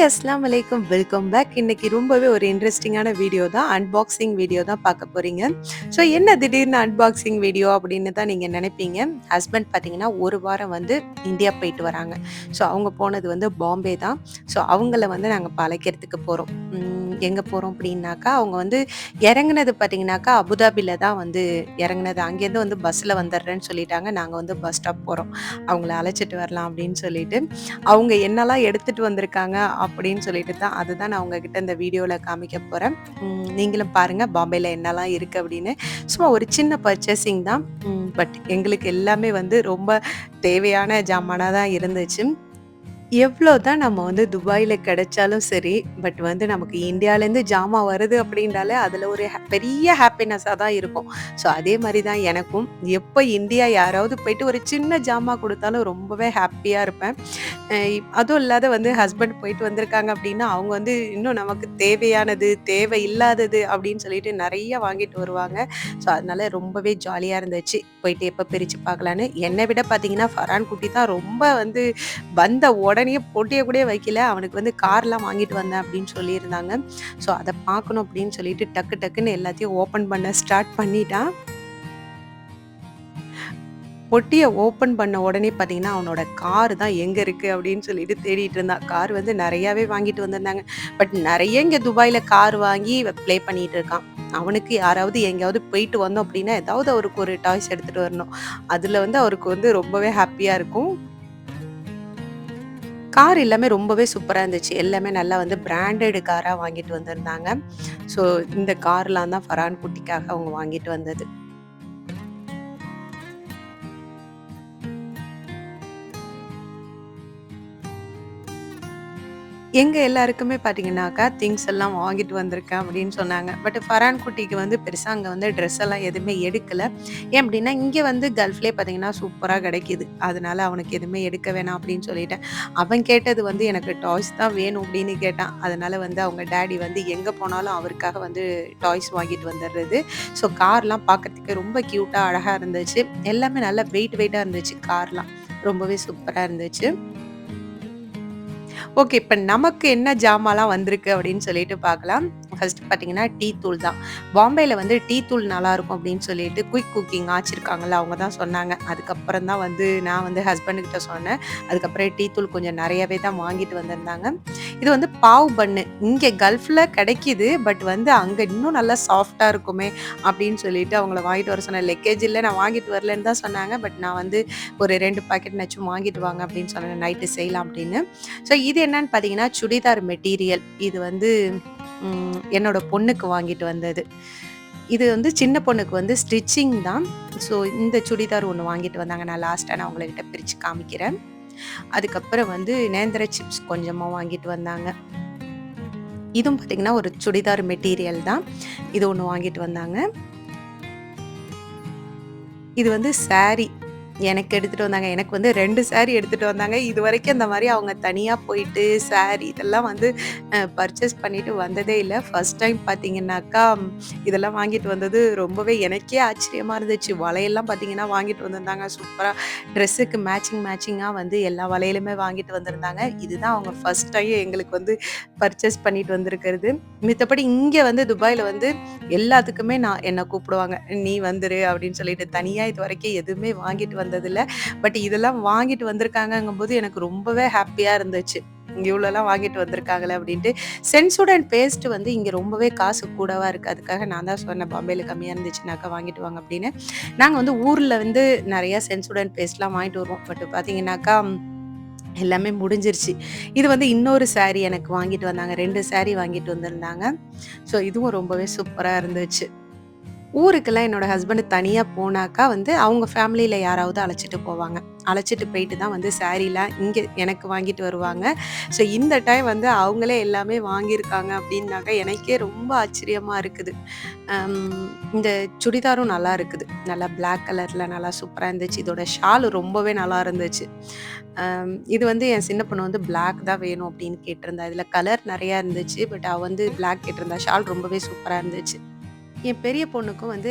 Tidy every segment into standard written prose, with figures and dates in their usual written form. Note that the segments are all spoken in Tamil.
அஸ்ஸலாமு அலைக்கும். Welcome back. இன்னைக்கு ரொம்பவே ஒரு இன்ட்ரெஸ்டிங்கான வீடியோ தான். அன்பாக்சிங் வீடியோ தான் பார்க்க போறீங்க. ஸோ என்ன திடீர்னு அன்பாக்சிங் வீடியோ அப்படின்னு தான் நீங்க நினைப்பீங்க. ஹஸ்பண்ட் பார்த்தீங்கன்னா, 1 வாரம் வந்து இந்தியா போயிட்டு வராங்க. ஸோ அவங்க போனது வந்து பாம்பே தான். ஸோ அவங்கள வந்து நாங்க இப்ப அழைக்கிறதுக்கு போறோம். எங்க போறோம் அப்படின்னாக்கா, அவங்க வந்து இறங்குனது பார்த்தீங்கன்னாக்கா, அபுதாபில தான் வந்து இறங்குனது. அங்கேருந்து வந்து பஸ்ல வந்துடுறேன்னு சொல்லிட்டாங்க. நாங்க வந்து பஸ் ஸ்டாப் போறோம். அவங்கள அழைச்சிட்டு வரலாம் அப்படின்னு சொல்லிட்டு. அவங்க என்னலாம் எடுத்துட்டு வந்திருக்காங்க அப்படின்னு சொல்லிட்டு தான் அதுதான் நான் உங்ககிட்ட இந்த வீடியோல காமிக்க போறேன். நீங்களும் பாருங்க பாம்பேல என்னலாம் இருக்கு அப்படின்னு. சும்மா ஒரு சின்ன பர்ச்சேசிங் தான். பட் எங்களுக்கு எல்லாமே வந்து ரொம்ப தேவையான ஜாமானா தான் இருந்துச்சு. எவ்வளோ தான் நம்ம வந்து துபாயில கிடைச்சாலும் சரி, பட் வந்து நமக்கு இந்தியாலேருந்து ஜாமான் வருது அப்படின்றாலே அதில ஒரு பெரிய ஹாப்பினஸ்ஸா தான் இருக்கும். ஸோ அதே மாரி தான் எனக்கும். எப்போ இந்தியா யாராவது போயிட்டு ஒரு சின்ன ஜாமான் குடுத்தாலும் ரொம்பவே ஹாப்பியா இருப்பேன். அதுவும் இல்லாத வந்து ஹஸ்பண்ட் போயிட்டு வந்திருக்காங்க அப்படின்னா, அவங்க வந்து இன்னும் நமக்கு தேவையானது, தேவையில்லாதது அப்படின்னு சொல்லிட்டு நெறைய வாங்கிட்டு வருவாங்க. ஸோ அதனால ரொம்பவே ஜாலியா இருந்துச்சு. போயிட்டு எப்ப பிரிச்சு பார்க்கலான்னு. என்ன விட பார்த்தீங்கன்னா, ஃபர்ஹான் குட்டி தான் ரொம்ப வந்து வந்த உடனே பொட்டிய கூட வைக்கல. அவனுக்கு வந்து கார்லாம் வாங்கிட்டு வந்தேன் அப்படின்னு சொல்லியிருந்தாங்க. ஸோ அத பார்க்கணும் அப்படின்னு சொல்லிட்டு டக்கு டக்குன்னு எல்லாத்தையும் ஓப்பன் பண்ண ஸ்டார்ட் பண்ணிட்டான். பொட்டிய ஓப்பன் பண்ண உடனே பார்த்தீங்கன்னா, அவனோட கார் தான் எங்க இருக்கு அப்படின்னு சொல்லிட்டு தேடிட்டு இருந்தான். கார் வந்து நெறையாவே வாங்கிட்டு வந்திருந்தாங்க. பட் நெறைய இங்க துபாய்ல கார் வாங்கி ப்ளே பண்ணிட்டு இருக்கான். அவனுக்கு யாராவது எங்கேயாவது போயிட்டு வந்தோம் அப்படின்னா, ஏதாவது அவருக்கு ஒரு டாய்ஸ் எடுத்துட்டு வரணும். அதுல வந்து அவருக்கு வந்து ரொம்பவே ஹாப்பியா இருக்கும். கார் எல்லாமே ரொம்பவே சூப்பரா இருந்துச்சு. எல்லாமே நல்லா வந்து பிராண்டட் காரா வாங்கிட்டு வந்திருந்தாங்க. ஸோ இந்த கார்லாம் தான் ஃபர்ஹான் குட்டிக்காக அவங்க வாங்கிட்டு வந்தது. எங்க எல்லாருக்குமே பார்த்தீங்கன்னாக்கா, திங்ஸ் எல்லாம் வாங்கிட்டு வந்திருக்கேன் அப்படின்னு சொன்னாங்க. பட் ஃபர்ஹான் குட்டிக்கு வந்து பெருசா அங்க வந்து ட்ரெஸ் எல்லாம் எதுவுமே எடுக்கல. ஏன் அப்படின்னா, இங்க வந்து கல்ஃப்லயே பார்த்தீங்கன்னா சூப்பரா கிடைக்குது. அதனால அவனுக்கு எதுவுமே எடுக்க வேணாம் அப்படின்னு சொல்லிட்டேன். அவன் கேட்டது வந்து எனக்கு டாய்ஸ் தான் வேணும் அப்படின்னு கேட்டான். அதனால வந்து அவங்க டாடி வந்து எங்க போனாலும் அவருக்காக வந்து டாய்ஸ் வாங்கிட்டு வந்துடுறது. ஸோ கார்லாம் பார்க்கறதுக்கு ரொம்ப கியூட்டா அழகா இருந்துச்சு. எல்லாமே நல்லா வெயிட்டா இருந்துச்சு கார்லாம். ரொம்பவே சூப்பரா இருந்துச்சு. ஓகே. இப்ப நமக்கு என்ன ஜாமான்லாம் வந்திருக்கு அப்படின்னு சொல்லிட்டு பார்க்கலாம். ஃபர்ஸ்ட் பார்த்தீங்கன்னா, டீ தூள் தான். பாம்பேல வந்து டீ தூள் நல்லாருக்கும் அப்படின்னு சொல்லிட்டு குயிக் குக்கிங் ஆச்சிருக்காங்கல்ல, அவங்க தான் சொன்னாங்க. அதுக்கப்புறம் தான் வந்து நான் வந்து ஹஸ்பண்ட் கிட்ட சொன்னேன். அதுக்கப்புறம் டீ தூள் கொஞ்சம் நெறையாவே தான் வாங்கிட்டு வந்திருந்தாங்க. இது வந்து பாவ் பன்னு. இங்க கல்ஃப்ல கிடைக்கிது. பட் வந்து அங்க இன்னும் நல்லா சாஃப்ட்டா இருக்குமே அப்படின்னு சொல்லிட்டு அவங்கள வாங்கிட்டு வர சொன்னேன். லக்கேஜ் இல்ல நான் வாங்கிட்டு வரலன்னு தான் சொன்னாங்க. பட் நான் வந்து ஒரு 2 பாக்கெட்னாச்சும் வாங்கிட்டு வாங்க அப்படின்னு சொன்னேன். நைட்டு செய்யலாம் அப்படின்னு. ஸோ இது என்னன்னு பார்த்தீங்கன்னா, சுடிதார் மெட்டீரியல். இது வந்து என்னோட பொண்ணுக்கு வாங்கிட்டு வந்தது. இது வந்து சின்ன பொண்ணுக்கு வந்து ஸ்டிச்சிங் தான். ஸோ இந்த சுடிதார் ஒண்ணு வாங்கிட்டு வந்தாங்க. நான் லாஸ்ட்டா நான் உங்ககிட்ட பிரிச்சு காமிக்கிறேன். அதுக்கப்புறம் வந்து நேந்திர சிப்ஸ் கொஞ்சமா வாங்கிட்டு வந்தாங்க. இதுவும் பார்த்தீங்கன்னா, ஒரு சுடிதார் மெட்டீரியல் தான். இது ஒண்ணு வாங்கிட்டு வந்தாங்க. இது வந்து சாரி. எனக்கு எடுத்துட்டு வந்தாங்க. எனக்கு வந்து 2 சாரி எடுத்துட்டு வந்தாங்க. இதுவரைக்கும் அந்த மாரி அவங்க தனியா போயிட்டு சாரி இதெல்லாம் வந்து பர்ச்சேஸ் பண்ணிட்டு வந்ததே இல்ல. ஃபர்ஸ்ட் டைம் பார்த்தீங்கன்னாக்கா, இதெல்லாம் வாங்கிட்டு வந்தது ரொம்பவே எனக்கே ஆச்சரியமா இருந்துச்சு. வளையல்லாம் பார்த்தீங்கன்னா, வாங்கிட்டு வந்திருந்தாங்க. சூப்பரா ட்ரெஸ்ஸுக்கு மேட்சிங்கா வந்து எல்லா வளையலுமே வாங்கிட்டு வந்திருந்தாங்க. இதுதான் அவங்க ஃபர்ஸ்ட் டைம் எங்களுக்கு வந்து பர்ச்சேஸ் பண்ணிட்டு வந்திருக்கிறது. மித்தபடி இங்க வந்து துபாய்ல வந்து எல்லாத்துக்குமே என்ன கூப்பிடுவாங்க. "நீ வந்துரு" அப்படின்னு சொல்லிட்டு. தனியா இதுவரைக்கும் எதுவுமே வாங்கிட்டு வந்ததில்ல. பட் இதெல்லாம் வாங்கிட்டு வந்திருக்காங்கங்கும்போது எனக்கு ரொம்பவே ஹேப்பியா இருந்துச்சு. இவ்வளோலாம் வாங்கிட்டு வந்திருக்காங்களே அப்படின்ட்டு. சென்சோடன் பேஸ்ட் வந்து இங்க ரொம்பவே காசு கூடவா இருக்கு. அதுக்காக நான் தான் சொன்னேன் பாம்பேல கம்மியா இருந்துச்சுனாக்கா வாங்கிட்டு வாங்க அப்படின்னு. நாங்க வந்து ஊர்ல வந்து நெறைய சென்சோடன் பேஸ்ட்லாம் வாங்கிட்டு வருவோம். பட் பார்த்தீங்கன்னாக்கா எல்லாமே முடிஞ்சிருச்சு. இது வந்து இன்னொரு சாரி எனக்கு வாங்கிட்டு வந்தாங்க. 2 சாரி வாங்கிட்டு வந்திருந்தாங்க. ஸோ இதுவும் ரொம்பவே சூப்பரா இருந்துச்சு. ஊருக்கெல்லாம் என்னோட ஹஸ்பண்ட் தனியா போனாக்கா வந்து, அவங்க ஃபேமிலில யாராவது அழைச்சிட்டு போவாங்க. அழைச்சிட்டு போயிட்டு தான் வந்து சாரீலாம் இங்க எனக்கு வாங்கிட்டு வருவாங்க. ஸோ இந்த டைம் வந்து அவங்களே எல்லாமே வாங்கியிருக்காங்க அப்டின்னாக்கா, எனக்கே ரொம்ப ஆச்சரியமா இருக்குது. இந்த சுடிதாரும் நல்லா இருக்குது. நல்லா பிளாக் கலர்ல நல்லா சூப்பரா இருந்துச்சு. இதோட ஷால் ரொம்பவே நல்லா இருந்துச்சு. இது வந்து என் சின்ன பொண்ணு வந்து பிளாக் தான் வேணும் அப்டின்னு கேட்டிருந்தா. இதுல கலர் நெறையா இருந்துச்சு. பட் அவ வந்து பிளாக் கேட்டிருந்தா. ஷால் ரொம்பவே சூப்பரா இருந்துச்சு. என் பெரிய பொண்ணுக்கும் வந்து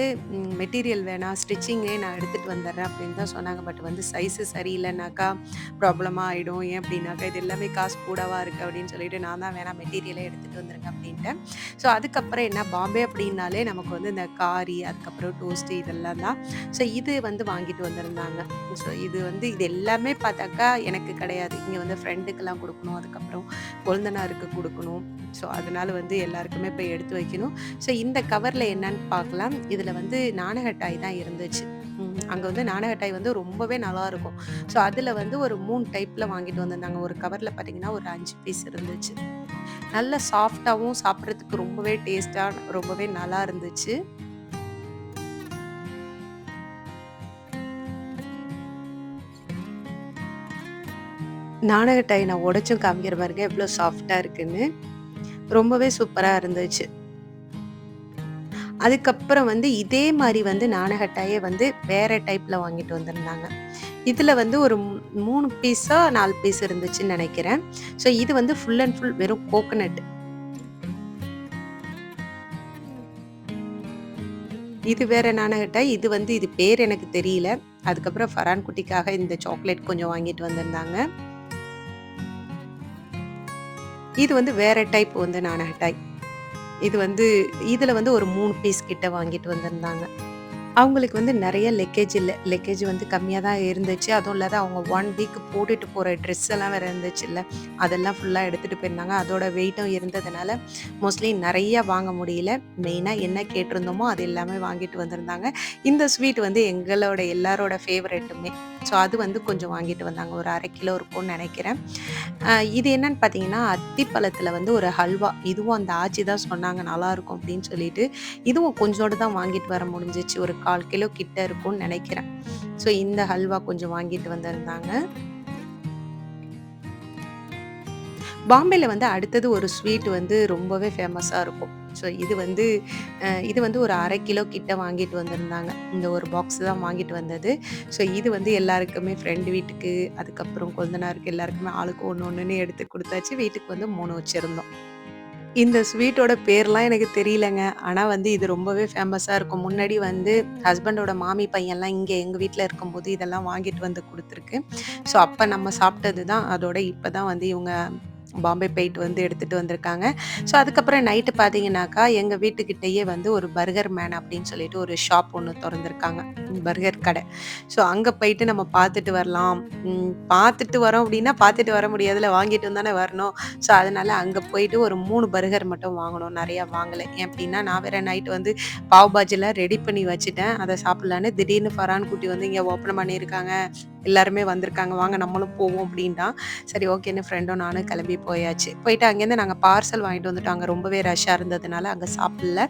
மெட்டீரியல் வேணாம், ஸ்டிச்சிங்கே நான் எடுத்துட்டு வந்துடுறேன் அப்படின்னு தான் சொன்னாங்க. பட் வந்து சைஸு சரியில்லனாக்கா ப்ராப்ளமா ஆயிடும். ஏன் அப்படின்னாக்கா, இது எல்லாமே காசு கூடவா இருக்கு அப்படின்னு சொல்லிட்டு நான் தான் வேணா மெட்டீரியலே எடுத்துட்டு வந்துருங்க அப்படின்ட்டேன். ஸோ அதுக்கப்புறம் என்ன பாம்பே அப்படின்னாலே நமக்கு வந்து இந்த காரி, அதுக்கப்புறம் டோஸ்ட்டு இதெல்லாம் தான். ஸோ இது வந்து வாங்கிட்டு வந்திருந்தாங்க. ஸோ இது வந்து இது எல்லாமே பார்த்தாக்கா எனக்கு கிடையாது. இங்க வந்து ஃப்ரெண்டுக்கெல்லாம் குடுக்கணும். அதுக்கப்புறம் கொழுந்தனாருக்கு குடுக்கணும். ஸோ அதனால வந்து எல்லாருக்குமே போய் எடுத்து வைக்கணும். ஸோ இந்த கவர்ல என்னன்னு பார்க்கலாம். இதுல வந்து நாணகட்டாய் தான் இருந்துச்சு. அங்க வந்து நாணகட்டாய் வந்து ரொம்பவே நல்லாருக்கும். ஸோ அதுல வந்து ஒரு 3 டைப்ல வாங்கிட்டு வந்திருந்தாங்க. ஒரு கவர்ல பார்த்தீங்கன்னா, ஒரு 5 பீஸ் இருந்துச்சு. நல்ல சாஃப்ட்டாவும் சாப்பிடுறதுக்கு ரொம்பவே டேஸ்ட்டா ரொம்பவே நல்லா இருந்துச்சு. நாணகட்டாய் நான் உடைச்சும் காமிக்கிறேன் பாருங்க, எவ்ளோ சாஃப்ட்டா இருக்குன்னு. ரொம்பவே சூப்பரா இருந்துச்சு. அதுக்கப்புறம் வந்து இதே மாரி வந்து நாணகட்டாயே வந்து வேற டைப்ல வாங்கிட்டு வந்திருந்தாங்க. இதுல வந்து ஒரு 3 பீஸா 4 பீஸ் இருந்துச்சுன்னு நெனைக்கிறேன். ஸோ இது வந்து ஃபுல் அண்ட் ஃபுல் வெறும் கோகனட். இது வேற நாணகட்டாய். இது வந்து இது பேர் எனக்கு தெரியல. அதுக்கப்புறம் ஃபரான் குட்டிக்காக இந்த சாக்லேட் கொஞ்சம் வாங்கிட்டு வந்திருந்தாங்க. இது வந்து வேற டைப் வந்து நாணகட்டாய். இது வந்து இதுல வந்து ஒரு 3 பீஸ் கிட்ட வாங்கிட்டு வந்திருந்தாங்க. அவங்களுக்கு வந்து நெறைய லக்கேஜ் இல்ல. லக்கேஜ் வந்து கம்மியா தான் இருந்துச்சு. அதுவும் இல்லாத அவங்க 1 வீக் போட்டுட்டு போற ட்ரெஸ் எல்லாம் வேற இருந்துச்சுல்ல. அதெல்லாம் ஃபுல்லா எடுத்துட்டு போயிருந்தாங்க. அதோட வெயிட்டும் இருந்ததுனால, மோஸ்ட்லி நெறைய வாங்க முடியல. மெயினா என்ன கேட்டிருந்தோமோ, அது எல்லாமே வாங்கிட்டு வந்திருந்தாங்க. இந்த ஸ்வீட் வந்து எங்களோட எல்லாரோட ஃபேவரைட்டுமே. ஸோ அது வந்து கொஞ்சம் வாங்கிட்டு வந்தாங்க. ஒரு 1/2 கிலோ இருக்கும்னு நெனைக்கிறேன். இது என்னன்னு பார்த்தீங்கன்னா, அத்திப்பழத்தில வந்து ஒரு ஹல்வா. இதுவும் அந்த ஆச்சி தான் சொன்னாங்க நல்லாருக்கும் அப்படின்னு சொல்லிட்டு. இதுவும் கொஞ்சோண்டு தான் வாங்கிட்டு வர முடிஞ்சுச்சு. ஒரு 1/4 கிலோ கிட்ட இருக்கும்னு நெனைக்கிறேன். ஸோ இந்த ஹல்வா கொஞ்சம் வாங்கிட்டு வந்திருந்தாங்க. பாம்பேல வந்து அடுத்தது ஒரு ஸ்வீட் வந்து ரொம்பவே ஃபேமஸா இருக்கும். ஸோ இது வந்து ஒரு 1/2 கிலோ கிட்ட வாங்கிட்டு வந்திருந்தாங்க. இந்த ஒரு பாக்ஸ் தான் வாங்கிட்டு வந்தது. ஸோ இது வந்து எல்லாருக்குமே ஃப்ரெண்ட் வீட்டுக்கு, அதுக்கப்புறம் கொழுந்தனாருக்கு எல்லாருக்குமே ஆளுக்கு ஒண்ணு ஒண்ணுன்னு எடுத்து குடுத்தாச்சு. வீட்டுக்கு வந்து 3 வச்சிருந்தோம். இந்த ஸ்வீட்டோட பேர்லாம் எனக்கு தெரியலங்க. ஆனா வந்து இது ரொம்பவே ஃபேமஸா இருக்கும். முன்னாடி வந்து ஹஸ்பண்டோட மாமி பையன்லாம் இங்க எங்க வீட்ல இருக்கும்போது இதெல்லாம் வாங்கிட்டு வந்து குடுத்துருக்கு. ஸோ அப்ப நம்ம சாப்பிட்டது தான். அதோட இப்ப தான் வந்து இவங்க பாம்பே போயிட்டு வந்து எடுத்துட்டு வந்திருக்காங்க. ஸோ அதுக்கப்புறம் நைட்டு பார்த்தீங்கன்னாக்கா, எங்க வீட்டுக்கிட்டயே வந்து ஒரு பர்கர் மேன் அப்படின்னு சொல்லிட்டு ஒரு ஷாப் ஒண்ணு தொறந்திருக்காங்க. பர்கர் கடை. ஸோ அங்க போயிட்டு நம்ம பார்த்துட்டு வரலாம். பார்த்துட்டு வரோம் அப்படின்னா, பார்த்துட்டு வர முடியாதுல்ல. வாங்கிட்டு தானே வரணும். ஸோ அதனால அங்க போயிட்டு ஒரு 3 பர்கர் மட்டும் வாங்குனோம். நெறையா வாங்கல. ஏன் அப்டின்னா, நான் வேற நைட் வந்து பாவ் பாஜிலாம் ரெடி பண்ணி வச்சுட்டேன். அத சாப்பிடலான்னு திடீர்னு ஃபர்ஹான் குட்டி வந்து இங்க ஓப்பன் பண்ணியிருக்காங்க. எல்லாருமே வந்திருக்காங்க. வாங்க நம்மளும் போவோம் அப்டின்ட்டான். சரி ஓகேன்னு ஃப்ரெண்டும் நானும் கிளம்பி போயாச்சு. போயிட்டு அங்கேருந்து நாங்க பார்சல் வாங்கிட்டு வந்துட்டோம். அங்க ரொம்பவே ரஷ்ஷா இருந்ததுனால அங்க சாப்பிடல.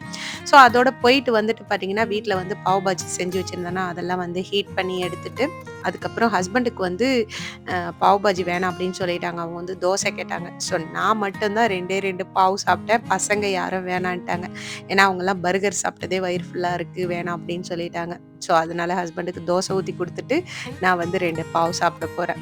ஸோ அதோட போயிட்டு வந்துட்டு பார்த்தீங்கன்னா, வீட்ல வந்து பாவ் பாஜி செஞ்சு வச்சிருந்தேனா, அதெல்லாம் வந்து ஹீட் பண்ணி எடுத்துட்டு, அதுக்கப்புறம் ஹஸ்பண்டுக்கு வந்து பாவ் பாஜி வேணாம் அப்படின்னு சொல்லிட்டாங்க. அவங்க வந்து தோசை கேட்டாங்க. ஸோ நான் மட்டும் தான் 2டே 2 பாவ் சாப்பிட்டேன். பசங்க யாரும் வேணான்ட்டாங்க. ஏன்னா அவங்கலாம் பர்கர் சாப்பிட்டதே வயிறு ஃபுல்லா இருக்கு. வேணாம் அப்படின்னு சொல்லிட்டாங்க. ஸோ அதனால ஹஸ்பண்டுக்கு தோசை ஊத்தி குடுத்துட்டு, நான் வந்து 2 பாவ் சாப்பிட போறேன்.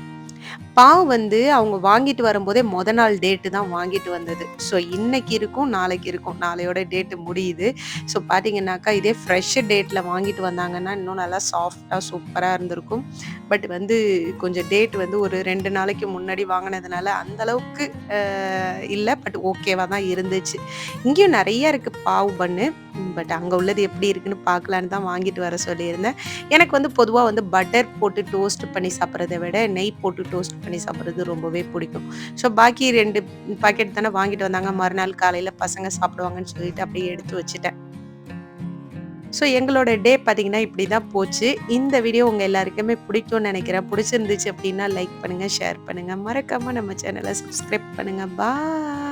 பாவு வந்து அவங்க வாங்கிட்டு வரும்போதே மொத நாள் டேட்டு தான் வாங்கிட்டு வந்தது. ஸோ இன்னைக்கு இருக்கும், நாளைக்கு இருக்கும். நாளையோட டேட்டு முடியுது. ஸோ பார்த்தீங்கன்னாக்கா, இதே ஃப்ரெஷ் டேட்ல வாங்கிட்டு வந்தாங்கன்னா, இன்னும் நல்லா சாஃப்ட்டா சூப்பரா இருந்திருக்கும். பட் வந்து கொஞ்சம் டேட் வந்து ஒரு 2 நாளைக்கு முன்னாடி வாங்குனதுனால, அந்த அளவுக்கு அ இல்ல. பட் ஓகேவா தான் இருந்துச்சு. இங்கேயும் நெறைய இருக்கு பாவு பன்னு. பட் அங்க உள்ளது எப்படி இருக்குன்னு பார்க்கலான்னு தான் வாங்கிட்டு வர சொல்லியிருந்தேன். எனக்கு வந்து பொதுவா வந்து பட்டர் போட்டு டோஸ்ட் பண்ணி சாப்பிடுறத விட, நெய் போட்டு டோஸ்ட் பண்ணி சாப்பிடுறது ரொம்பவே பிடிக்கும். ஸோ பாக்கி 2 பாக்கெட் தானே வாங்கிட்டு வந்தாங்க. மறுநாள் காலையில பசங்க சாப்பிடுவாங்கன்னு சொல்லிட்டு அப்படியே எடுத்து வச்சுட்டேன். ஸோ எங்களோட டே பார்த்தீங்கன்னா, இப்படி தான் போச்சு. இந்த வீடியோ உங்க எல்லாருக்குமே பிடிக்கும்னு நெனைக்கிறேன். பிடிச்சிருந்துச்சு அப்படின்னா லைக் பண்ணுங்க, ஷேர் பண்ணுங்க. மறக்காம நம்ம சேனல சப்ஸ்கிரைப் பண்ணுங்க. பாய்.